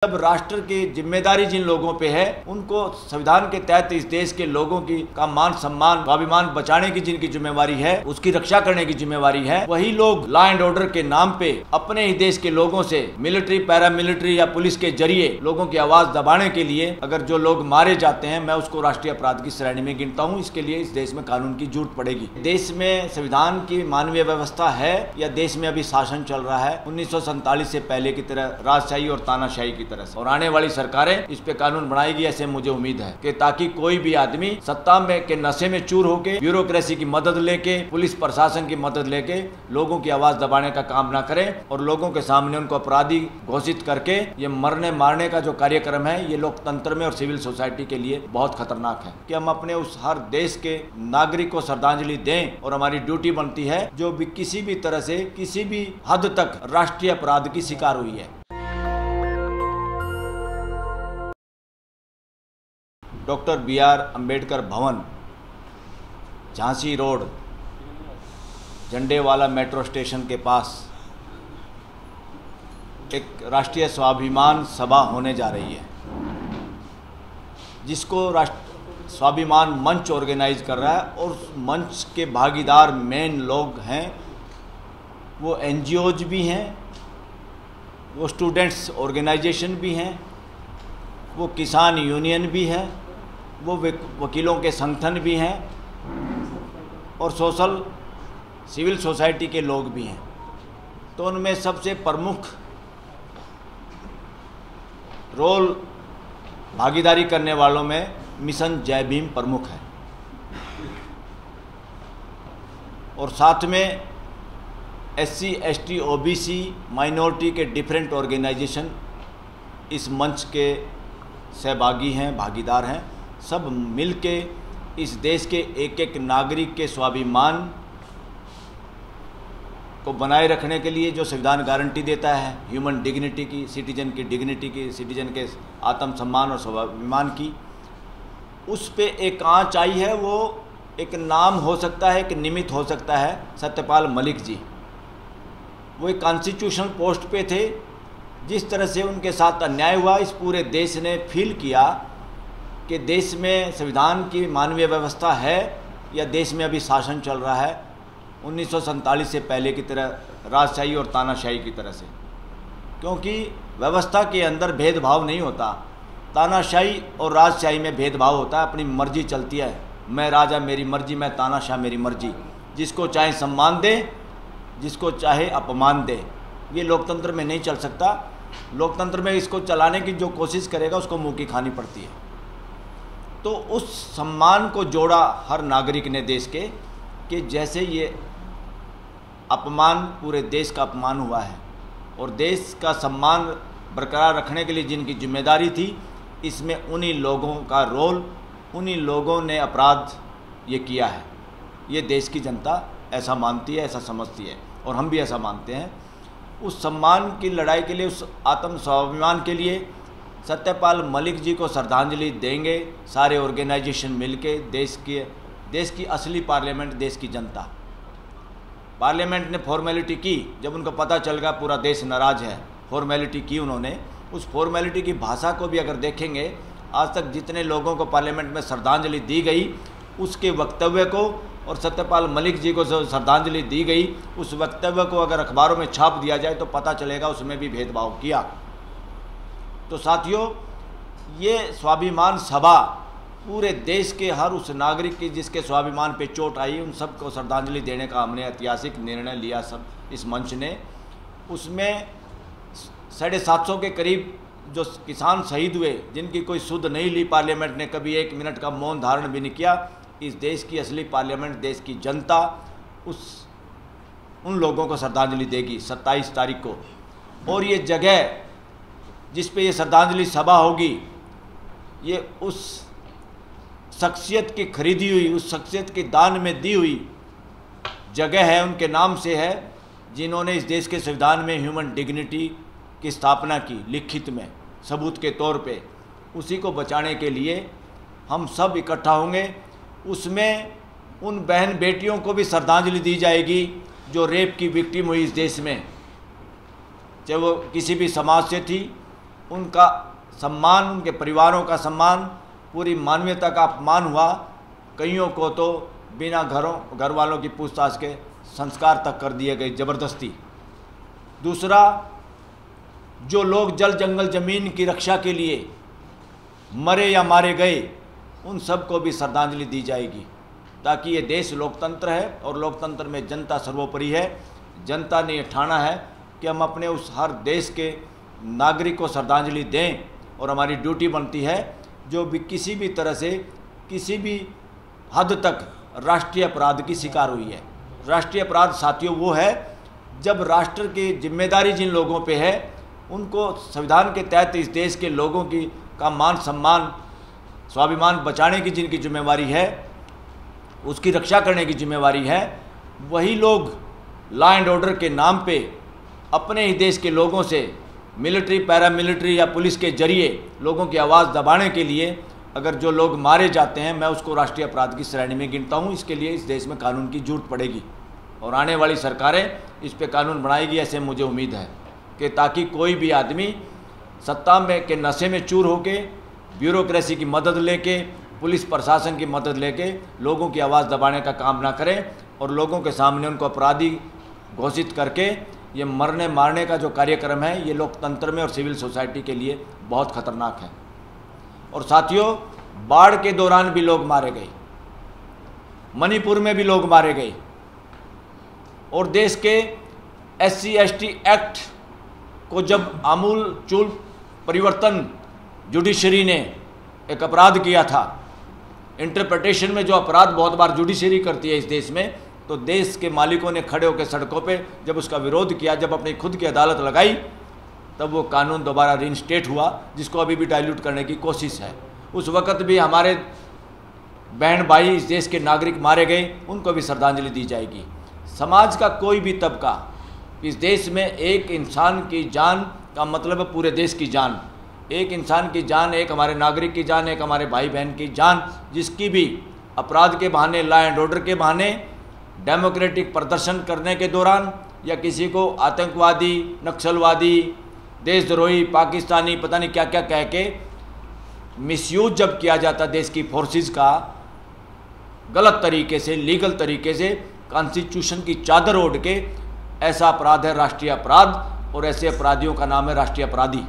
जब राष्ट्र की जिम्मेदारी जिन लोगों पे है, उनको संविधान के तहत इस देश के लोगों की का मान सम्मान स्वाभिमान बचाने की जिनकी जिम्मेवारी है, उसकी रक्षा करने की जिम्मेवारी है, वही लोग लॉ एंड ऑर्डर के नाम पे अपने ही देश के लोगों से मिलिट्री, पैरामिलिट्री या पुलिस के जरिए लोगों की आवाज दबाने के लिए अगर जो लोग मारे जाते हैं, मैं उसको राष्ट्रीय अपराध की श्रेणी में गिनता हूँ। इसके लिए इस देश में कानून की जरूरत पड़ेगी। देश में संविधान की मानवीय व्यवस्था है या देश में अभी शासन चल रहा है 1947 से पहले की तरह राजशाही और तानाशाही की तरह से, और आने वाली सरकारें इस पे कानून बनाएगी, ऐसे मुझे उम्मीद है कि ताकि कोई भी आदमी सत्ता में के नशे में चूर होके ब्यूरोक्रेसी की मदद लेके, पुलिस प्रशासन की मदद लेके लोगों की आवाज दबाने का काम ना करें और लोगों के सामने उनको अपराधी घोषित करके ये मरने मारने का जो कार्यक्रम है, ये लोकतंत्र में और सिविल सोसाइटी के लिए बहुत खतरनाक है कि हम अपने उस हर देश के नागरिक को श्रद्धांजलि दें और हमारी ड्यूटी बनती है जो भी किसी भी तरह से किसी भी हद तक राष्ट्रीय अपराध की शिकार हुई है। डॉक्टर BR अंबेडकर भवन, Jhansi road, Jhandewala metro station के पास एक राष्ट्रीय स्वाभिमान सभा होने जा रही है, जिसको राष्ट्र स्वाभिमान मंच ऑर्गेनाइज कर रहा है। और उस मंच के भागीदार मेन लोग हैं, वो NGOज भी हैं, वो स्टूडेंट्स ऑर्गेनाइजेशन भी हैं, वो किसान यूनियन भी है, वो वकीलों के संगठन भी हैं और सोशल सिविल सोसाइटी के लोग भी हैं। तो उनमें सबसे प्रमुख रोल भागीदारी करने वालों में मिशन जय भीम प्रमुख है और साथ में SC, ST, OBC, माइनॉरिटी के डिफरेंट ऑर्गेनाइजेशन इस मंच के सहभागी हैं, भागीदार हैं। सब मिलके इस देश के एक एक नागरिक के स्वाभिमान को बनाए रखने के लिए जो संविधान गारंटी देता है ह्यूमन डिग्निटी की, सिटीजन की डिग्निटी की, सिटीजन के आत्मसम्मान और स्वाभिमान की, उस पे एक आँच आई है। वो एक नाम हो सकता है, एक निमित्त हो सकता है, सत्यपाल मलिक जी। वो एक कॉन्स्टिट्यूशनल पोस्ट पे थे। जिस तरह से उनके साथ अन्याय हुआ, इस पूरे देश ने फील किया कि देश में संविधान की मानवीय व्यवस्था है या देश में अभी शासन चल रहा है 1947 से पहले की तरह राजशाही और तानाशाही की तरह से। क्योंकि व्यवस्था के अंदर भेदभाव नहीं होता, तानाशाही और राजशाही में भेदभाव होता है। अपनी मर्जी चलती है, मैं राजा मेरी मर्जी, मैं तानाशाह मेरी मर्जी। जिसको चाहे सम्मान दे, जिसको चाहे अपमान दे। ये लोकतंत्र में नहीं चल सकता। लोकतंत्र में इसको चलाने की जो कोशिश करेगा उसको मुंह की खानी पड़ती है। तो उस सम्मान को जोड़ा हर नागरिक ने देश के, कि जैसे ये अपमान पूरे देश का अपमान हुआ है और देश का सम्मान बरकरार रखने के लिए जिनकी जिम्मेदारी थी, इसमें उन्हीं लोगों का रोल, उन्हीं लोगों ने अपराध ये किया है। ये देश की जनता ऐसा मानती है, ऐसा समझती है और हम भी ऐसा मानते हैं। उस सम्मान की लड़ाई के लिए, उस आत्म स्वाभिमान के लिए सत्यपाल मलिक जी को श्रद्धांजलि देंगे सारे ऑर्गेनाइजेशन मिलके। देश की असली पार्लियामेंट, देश की जनता। पार्लियामेंट ने फॉर्मेलिटी की, जब उनको पता चल गया पूरा देश नाराज़ है, फॉर्मेलिटी की उन्होंने। उस फॉर्मेलिटी की भाषा को भी अगर देखेंगे, आज तक जितने लोगों को पार्लियामेंट में श्रद्धांजलि दी गई, उसके वक्तव्य को और सत्यपाल मलिक जी को जो श्रद्धांजलि दी गई, उस वक्तव्य को अगर अखबारों में छाप दिया जाए तो पता चलेगा उसमें भी भेदभाव किया। तो साथियों, ये स्वाभिमान सभा पूरे देश के हर उस नागरिक की जिसके स्वाभिमान पे चोट आई, उन सबको श्रद्धांजलि देने का हमने ऐतिहासिक निर्णय लिया सब इस मंच ने। उसमें 750 के करीब जो किसान शहीद हुए, जिनकी कोई सुध नहीं ली पार्लियामेंट ने, कभी 1 मिनट का मौन धारण भी नहीं किया। इस देश की असली पार्लियामेंट, देश की जनता उन लोगों को श्रद्धांजलि देगी 27 तारीख को। और ये जगह जिस पे ये श्रद्धांजलि सभा होगी, ये उस शख्सियत की खरीदी हुई, उस शख्सियत की दान में दी हुई जगह है, उनके नाम से है, जिन्होंने इस देश के संविधान में ह्यूमन डिग्निटी की स्थापना की, लिखित में सबूत के तौर पे। उसी को बचाने के लिए हम सब इकट्ठा होंगे। उसमें उन बहन बेटियों को भी श्रद्धांजलि दी जाएगी जो रेप की विक्टिम हुई इस देश में, चाहे वो किसी भी समाज से थी, उनका सम्मान, उनके परिवारों का सम्मान, पूरी मानवीयता का अपमान हुआ। कईयों को तो बिना घर वालों की पूछताछ के संस्कार तक कर दिए गए ज़बरदस्ती। दूसरा, जो लोग जल जंगल ज़मीन की रक्षा के लिए मरे या मारे गए, उन सब को भी श्रद्धांजलि दी जाएगी, ताकि ये देश लोकतंत्र है और लोकतंत्र में जनता सर्वोपरि है। जनता ने ये ठाना है कि हम अपने उस हर देश के नागरिक को श्रद्धांजलि दें, और हमारी ड्यूटी बनती है जो भी किसी भी तरह से किसी भी हद तक राष्ट्रीय अपराध की शिकार हुई है। राष्ट्रीय अपराध साथियों वो है जब राष्ट्र की जिम्मेदारी जिन लोगों पे है, उनको संविधान के तहत इस देश के लोगों की का मान सम्मान स्वाभिमान बचाने की जिनकी जिम्मेवारी है, उसकी रक्षा करने की जिम्मेवारी है, वही लोग लॉ एंड ऑर्डर के नाम पे अपने ही देश के लोगों से मिलिट्री, पैरामिलिट्री या पुलिस के जरिए लोगों की आवाज़ दबाने के लिए अगर जो लोग मारे जाते हैं, मैं उसको राष्ट्रीय अपराध की श्रेणी में गिनता हूँ। इसके लिए इस देश में कानून की जरूरत पड़ेगी और आने वाली सरकारें इस पे कानून बनाएगी, ऐसे मुझे उम्मीद है कि ताकि कोई भी आदमी सत्ता में के नशे में चूर होके, ब्यूरोक्रेसी की मदद लेके, पुलिस प्रशासन की मदद लेके लोगों की आवाज़ दबाने का काम ना करें और लोगों के सामने उनको अपराधी घोषित करके ये मरने मारने का जो कार्यक्रम है, ये लोकतंत्र में और सिविल सोसाइटी के लिए बहुत खतरनाक है। और साथियों, बाढ़ के दौरान भी लोग मारे गए, मणिपुर में भी लोग मारे गए, और देश के SC/ST एक्ट को जब आमूल चूल परिवर्तन जुडिशरी ने एक अपराध किया था, इंटरप्रिटेशन में जो अपराध बहुत बार जुडिशरी करती है इस देश में, तो देश के मालिकों ने खड़े होकर सड़कों पे जब उसका विरोध किया, जब अपनी खुद की अदालत लगाई, तब वो कानून दोबारा रीइंस्टेट हुआ, जिसको अभी भी डाइल्यूट करने की कोशिश है। उस वक़्त भी हमारे बहन भाई इस देश के नागरिक मारे गए, उनको भी श्रद्धांजलि दी जाएगी। समाज का कोई भी तबका, इस देश में एक इंसान की जान का मतलब है पूरे देश की जान। एक इंसान की जान, एक हमारे नागरिक की जान, एक हमारे भाई बहन की जान, जिसकी भी अपराध के बहाने, लॉ एंड ऑर्डर के बहाने, डेमोक्रेटिक प्रदर्शन करने के दौरान या किसी को आतंकवादी, नक्सलवादी, देशद्रोही, पाकिस्तानी, पता नहीं क्या क्या कह के मिसयूज जब किया जाता देश की फोर्सेस का, गलत तरीके से, लीगल तरीके से, कॉन्स्टिट्यूशन की चादर ओढ़ के, ऐसा अपराध है राष्ट्रीय अपराध, और ऐसे अपराधियों का नाम है राष्ट्रीय अपराधी।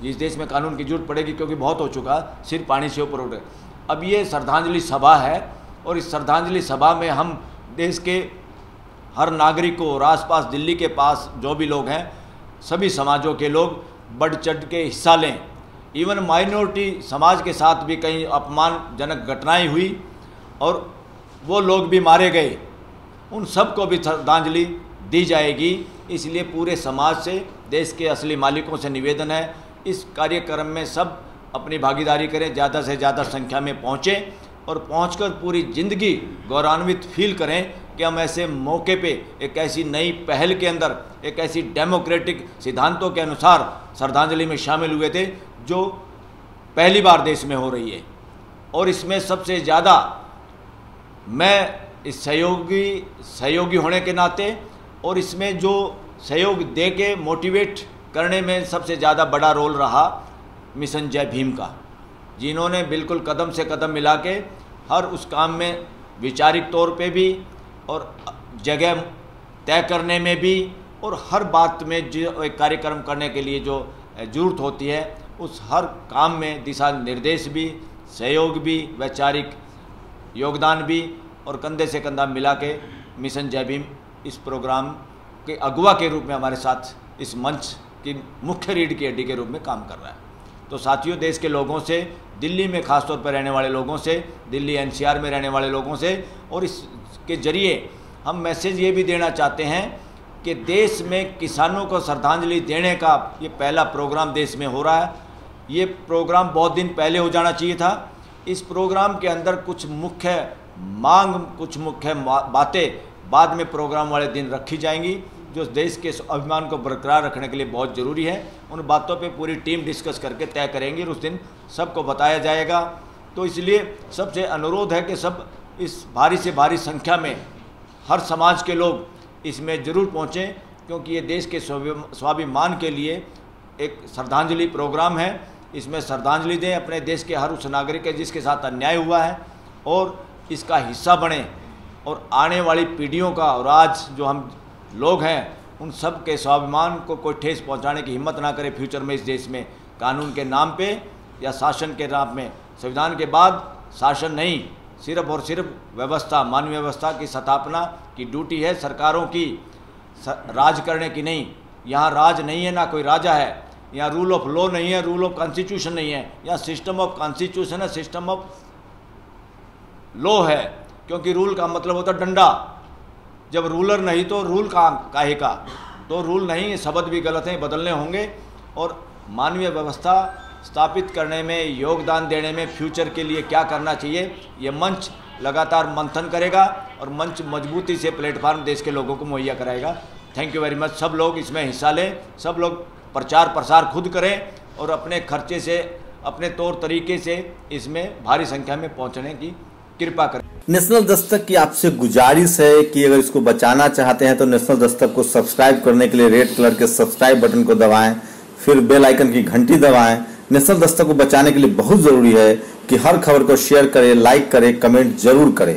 इस देश में कानून की जरूरत पड़ेगी, क्योंकि बहुत हो चुका, सिर पानी से ऊपर उठ गए। अब ये श्रद्धांजलि सभा है, और इस श्रद्धांजलि सभा में हम देश के हर नागरिक को और आसपास दिल्ली के पास जो भी लोग हैं, सभी समाजों के लोग बढ़ चढ़ के हिस्सा लें। इवन माइनॉरिटी समाज के साथ भी कई अपमानजनक घटनाएं हुई और वो लोग भी मारे गए, उन सब को भी श्रद्धांजलि दी जाएगी। इसलिए पूरे समाज से, देश के असली मालिकों से निवेदन है, इस कार्यक्रम में सब अपनी भागीदारी करें, ज़्यादा से ज़्यादा संख्या में पहुँचें और पहुंचकर पूरी ज़िंदगी गौरवान्वित फील करें कि हम ऐसे मौके पे एक ऐसी नई पहल के अंदर, एक ऐसी डेमोक्रेटिक सिद्धांतों के अनुसार श्रद्धांजलि में शामिल हुए थे, जो पहली बार देश में हो रही है। और इसमें सबसे ज़्यादा मैं इस सहयोगी होने के नाते, और इसमें जो सहयोग दे के मोटिवेट करने में सबसे ज़्यादा बड़ा रोल रहा मिशन जय भीम का, जिन्होंने बिल्कुल कदम से कदम मिला के हर उस काम में वैचारिक तौर पे भी और जगह तय करने में भी और हर बात में जो एक कार्यक्रम करने के लिए जो ज़रूरत होती है, उस हर काम में दिशा निर्देश भी, सहयोग भी, वैचारिक योगदान भी, और कंधे से कंधा मिला के मिशन जय भीम इस प्रोग्राम के अगुवा के रूप में हमारे साथ इस मंच की मुख्य रीढ़ की हड्डी के रूप में काम कर रहा है। तो साथियों, देश के लोगों से, दिल्ली में ख़ासतौर पर रहने वाले लोगों से, दिल्ली NCR में रहने वाले लोगों से, और इसके ज़रिए हम मैसेज ये भी देना चाहते हैं कि देश में किसानों को श्रद्धांजलि देने का ये पहला प्रोग्राम देश में हो रहा है। ये प्रोग्राम बहुत दिन पहले हो जाना चाहिए था। इस प्रोग्राम के अंदर कुछ मुख्य मांग, कुछ मुख्य बातें बाद में प्रोग्राम वाले दिन रखी जाएंगी, जो देश के अभिमान को बरकरार रखने के लिए बहुत ज़रूरी है। उन बातों पे पूरी टीम डिस्कस करके तय करेंगी और उस दिन सबको बताया जाएगा। तो इसलिए सबसे अनुरोध है कि सब इस भारी से भारी संख्या में हर समाज के लोग इसमें ज़रूर पहुँचें, क्योंकि ये देश के स्वाभिमान के लिए एक श्रद्धांजलि प्रोग्राम है। इसमें श्रद्धांजलि दें अपने देश के हर उस नागरिक के जिसके साथ अन्याय हुआ है और इसका हिस्सा बने, और आने वाली पीढ़ियों का और आज जो हम लोग हैं उन सब के स्वाभिमान को कोई ठेस पहुंचाने की हिम्मत ना करे फ्यूचर में इस देश में, कानून के नाम पे या शासन के नाम में। संविधान के बाद शासन नहीं, सिर्फ और सिर्फ व्यवस्था, मानवीय व्यवस्था की स्थापना की ड्यूटी है सरकारों की, राज करने की नहीं। यहाँ राज नहीं है, ना कोई राजा है। यहाँ रूल ऑफ लॉ नहीं है, रूल ऑफ कॉन्स्टिट्यूशन नहीं है। यहाँ सिस्टम ऑफ कॉन्स्टिट्यूशन है, सिस्टम ऑफ लॉ है। क्योंकि रूल का मतलब होता है डंडा। जब रूलर नहीं तो रूल काहे का, तो रूल नहीं, शब्द भी गलत हैं, बदलने होंगे। और मानवीय व्यवस्था स्थापित करने में, योगदान देने में फ्यूचर के लिए क्या करना चाहिए, ये मंच लगातार मंथन करेगा और मंच मजबूती से प्लेटफार्म देश के लोगों को मुहैया कराएगा। Thank you very much. सब लोग इसमें हिस्सा लें, सब लोग प्रचार प्रसार खुद करें और अपने खर्चे से, अपने तौर तरीके से इसमें भारी संख्या में पहुंचने की कृपा करें। नेशनल दस्तक की आपसे गुजारिश है कि अगर इसको बचाना चाहते हैं तो नेशनल दस्तक को सब्सक्राइब करने के लिए रेड कलर के सब्सक्राइब बटन को दबाएं, फिर बेल आइकन की घंटी दबाएं। नेशनल दस्तक को बचाने के लिए बहुत जरूरी है कि हर खबर को शेयर करें, लाइक करें, कमेंट जरूर करें।